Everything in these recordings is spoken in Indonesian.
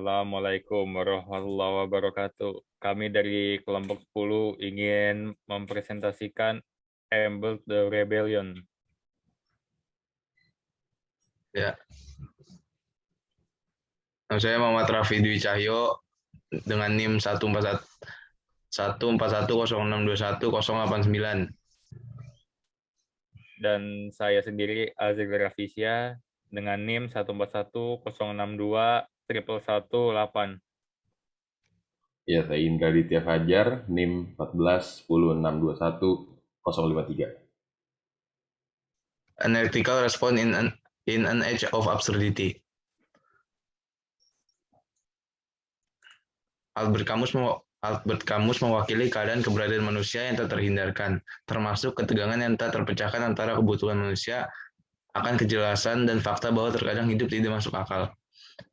Assalamualaikum warahmatullahi wabarakatuh. Kami dari kelompok 10 ingin mempresentasikan Amble the Rebellion. Ya, nama saya Muhammad Rafi Dwi Cahyo dengan NIM 141 Dan saya sendiri Azir Rafisya dengan NIM 14106211118. Ya, saya Indra Ditya Fajar, NIM 1410621 053. Analytical response in an age of absurdity. Albert Camus mewakili keadaan keberadaan manusia yang tak terhindarkan, termasuk ketegangan yang tak terpecahkan antara kebutuhan manusia akan kejelasan dan fakta bahwa terkadang hidup tidak masuk akal.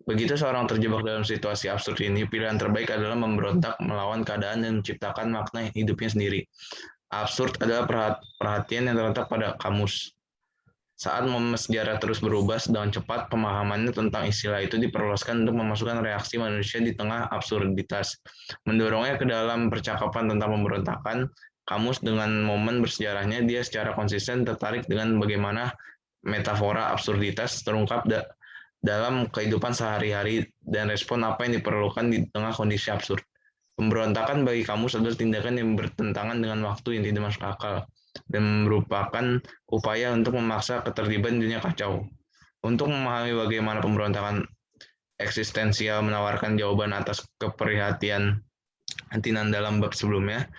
Begitu seorang terjebak dalam situasi absurd ini, pilihan terbaik adalah memberontak melawan keadaan dan menciptakan makna hidupnya sendiri. Absurd adalah perhatian yang terletak pada kamus. Saat momen sejarah terus berubah dengan cepat, pemahamannya tentang istilah itu diperluaskan untuk memasukkan reaksi manusia di tengah absurditas. Mendorongnya ke dalam percakapan tentang pemberontakan, kamus dengan momen bersejarahnya, dia secara konsisten tertarik dengan bagaimana metafora absurditas terungkap dalam kehidupan sehari-hari dan respon apa yang diperlukan di tengah kondisi absurd. Pemberontakan bagi kamus adalah tindakan yang bertentangan dengan waktu yang tidak masuk akal dan merupakan upaya untuk memaksa ketertiban dunia kacau. Untuk memahami bagaimana pemberontakan eksistensial menawarkan jawaban atas keprihatinan Antinan dalam bab sebelumnya,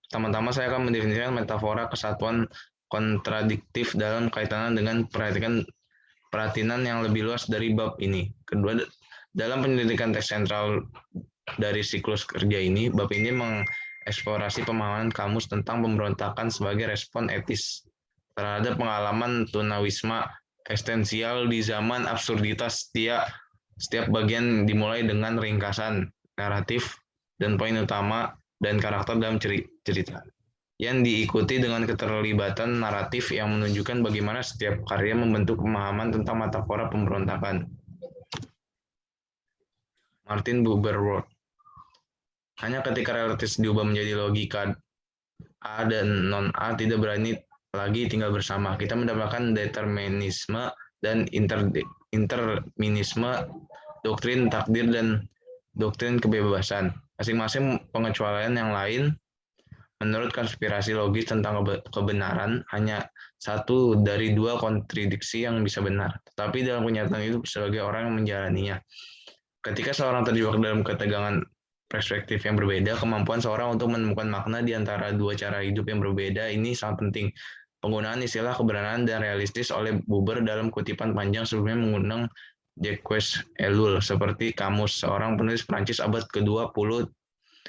pertama-tama saya akan mendefinisikan metafora kesatuan kontradiktif dalam kaitannya dengan perhatian yang lebih luas dari bab ini. Kedua, dalam penyelidikan teks sentral dari siklus kerja ini, bab ini mengeksplorasi pemahaman kamus tentang pemberontakan sebagai respon etis terhadap pengalaman tunawisma eksistensial di zaman absurditas. Setiap bagian dimulai dengan ringkasan, naratif, dan poin utama dan karakter dalam cerita yang diikuti dengan keterlibatan naratif yang menunjukkan bagaimana setiap karya membentuk pemahaman tentang metafora pemberontakan. Martin Buber. Hanya ketika realitas diubah menjadi logika A dan non-A tidak berani lagi tinggal bersama. Kita mendapatkan determinisme dan interminisme, doktrin takdir dan doktrin kebebasan. Masing-masing pengecualian yang lain menurut konspirasi logis tentang kebenaran hanya satu dari dua kontradiksi yang bisa benar. Tetapi dalam kenyataan itu sebagai orang yang menjalaninya. Ketika seorang terjebak dalam ketegangan perspektif yang berbeda, kemampuan seorang untuk menemukan makna di antara dua cara hidup yang berbeda ini sangat penting. Penggunaan istilah kebenaran dan realistis oleh Buber dalam kutipan panjang sebelumnya mengundang Jacques Ellul seperti Camus, seorang penulis Prancis abad ke-20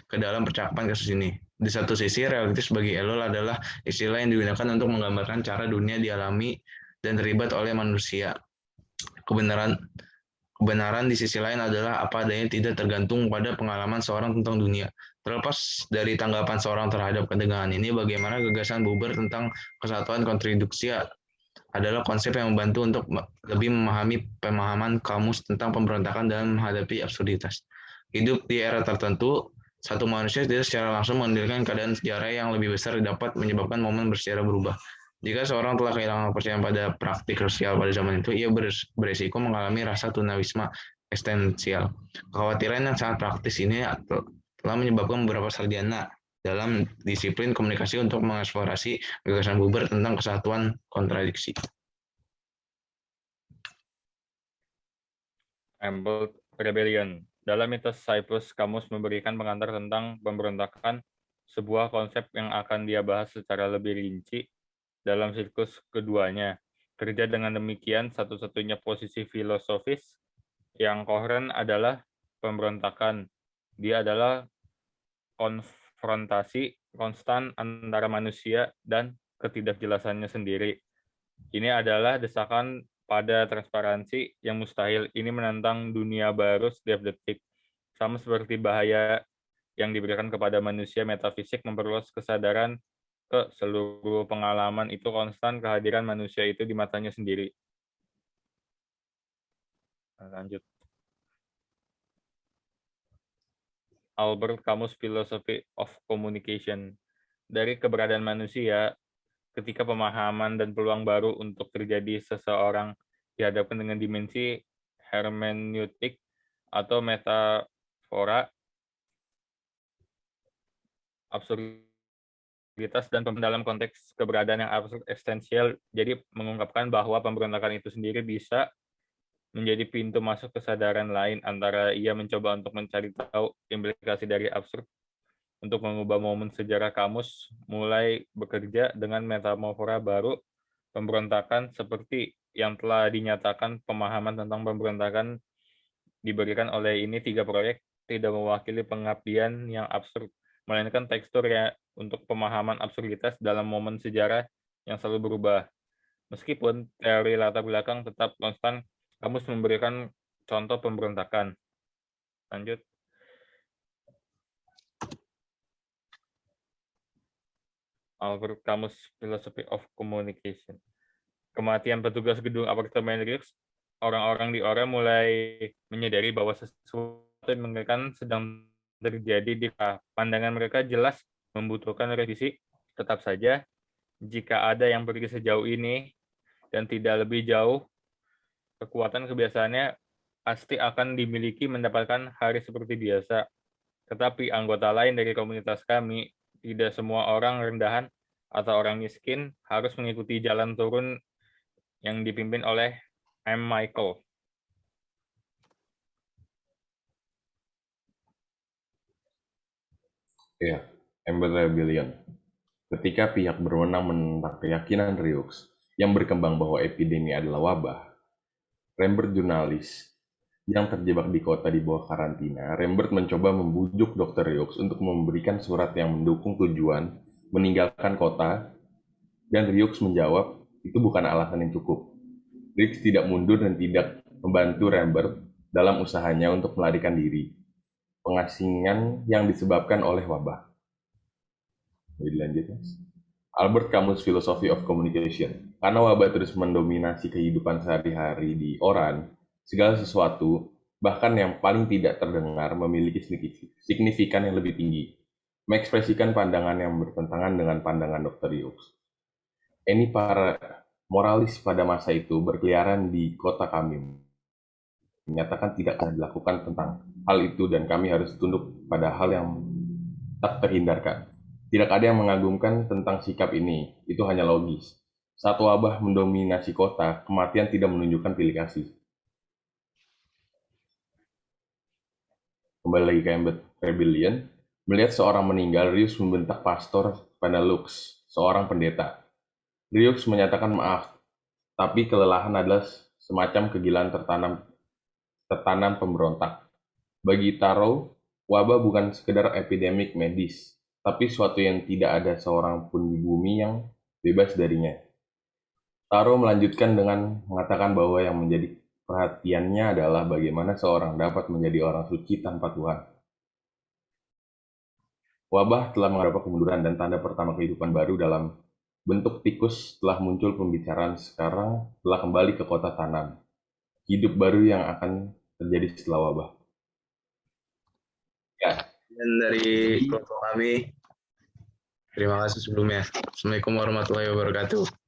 ke dalam percakapan kasus ini. Di satu sisi, realistis bagi Ellul adalah istilah yang digunakan untuk menggambarkan cara dunia dialami dan terlibat oleh manusia. Kebenaran Kebenaran di sisi lain adalah apa adanya tidak tergantung pada pengalaman seorang tentang dunia. Terlepas dari tanggapan seorang terhadap ketegangan ini, bagaimana gagasan Buber tentang kesatuan kontraduksi adalah konsep yang membantu untuk lebih memahami pemahaman kamus tentang pemberontakan dalam menghadapi absurditas. Hidup di era tertentu, satu manusia tidak secara langsung mengendalikan keadaan sejarah yang lebih besar dapat menyebabkan momen bersejarah berubah. Jika seorang telah kehilangan kepercayaan pada praktik sosial pada zaman itu, ia beresiko mengalami rasa tunawisma eksistensial. Kekhawatiran yang sangat praktis ini telah menyebabkan beberapa sarjana dalam disiplin komunikasi untuk mengeksplorasi gagasan Buber tentang kesatuan kontradiksi. Amble Rebellion. Dalam mitos Sisyphus, Camus memberikan pengantar tentang pemberontakan, sebuah konsep yang akan dia bahas secara lebih rinci dalam siklus keduanya. Kerja dengan demikian, satu-satunya posisi filosofis yang koheren adalah pemberontakan. Dia adalah konfrontasi konstan antara manusia dan ketidakjelasannya sendiri. Ini adalah desakan pada transparansi yang mustahil. Ini menantang dunia baru setiap detik. Sama seperti bahaya yang diberikan kepada manusia, metafisik memperluas kesadaran ke seluruh pengalaman itu konstan, kehadiran manusia itu di matanya sendiri. Lanjut. Albert Camus Philosophy of Communication. Dari keberadaan manusia, ketika pemahaman dan peluang baru untuk terjadi seseorang dihadapkan dengan dimensi hermeneutik atau metafora, absurditas, dan dalam konteks keberadaan yang absurd eksistensial, jadi mengungkapkan bahwa pemberontakan itu sendiri bisa menjadi pintu masuk kesadaran lain antara ia mencoba untuk mencari tahu implikasi dari absurd untuk mengubah momen sejarah. Kamus mulai bekerja dengan metamorfora baru pemberontakan seperti yang telah dinyatakan. Pemahaman tentang pemberontakan diberikan oleh ini 3 proyek tidak mewakili pengabdian yang absurd, melainkan tekstur ya untuk pemahaman absurditas dalam momen sejarah yang selalu berubah. Meskipun teori latar belakang tetap konstan, Kamus memberikan contoh pemberontakan. Lanjut. Albert Camus Philosophy of Communication. Kematian petugas gedung apartemen Ritz, orang-orang di Ora mulai menyadari bahwa sesuatu yang mengerikan sedang terjadi di pandangan mereka jelas membutuhkan revisi. Tetap saja, jika ada yang pergi sejauh ini dan tidak lebih jauh, kekuatan kebiasaannya pasti akan dimiliki mendapatkan hari seperti biasa. Tetapi anggota lain dari komunitas kami, tidak semua orang rendahan atau orang miskin harus mengikuti jalan turun yang dipimpin oleh M. Michael. Ya, Amber Rebellion. Ketika pihak berwenang menentang keyakinan Riux yang berkembang bahwa epidemi adalah wabah, Rembert, jurnalis yang terjebak di kota di bawah karantina, Rembert mencoba membujuk Dr. Riux untuk memberikan surat yang mendukung tujuan meninggalkan kota, dan Riux menjawab, itu bukan alasan yang cukup. Riux tidak mundur dan tidak membantu Rembert dalam usahanya untuk melarikan diri. Pengasingan yang disebabkan oleh wabah. Jadi lanjut, Mas. Albert Camus Philosophy of Communication. Karena wabah terus mendominasi kehidupan sehari-hari di Oran, segala sesuatu, bahkan yang paling tidak terdengar, memiliki signifikan yang lebih tinggi, mengekspresikan pandangan yang bertentangan dengan pandangan Dr. Riux. Ini para moralis pada masa itu berkeliaran di kota kami, menyatakan tidak akan dilakukan tentang hal itu dan kami harus tunduk pada hal yang tak terhindarkan. Tidak ada yang mengagumkan tentang sikap ini, itu hanya logis. Saat wabah mendominasi kota, kematian tidak menunjukkan pilih kasih. Kembali lagi ke Amber Rebellion, melihat seorang meninggal, Riux membentak pastor pada Lux, seorang pendeta. Riux menyatakan maaf, tapi kelelahan adalah semacam kegilaan tertanam pemberontak. Bagi Taro, wabah bukan sekedar epidemik medis, tapi suatu yang tidak ada seorang pun di bumi yang bebas darinya. Taro melanjutkan dengan mengatakan bahwa yang menjadi perhatiannya adalah bagaimana seorang dapat menjadi orang suci tanpa Tuhan. Wabah telah menghadapi kemunduran dan tanda pertama kehidupan baru dalam bentuk tikus telah muncul. Pembicaraan sekarang telah kembali ke kota tanam. Hidup baru yang akan terjadi setelah wabah. Ya. Dan dari kelompok kami, terima kasih sebelumnya. Assalamualaikum warahmatullahi wabarakatuh.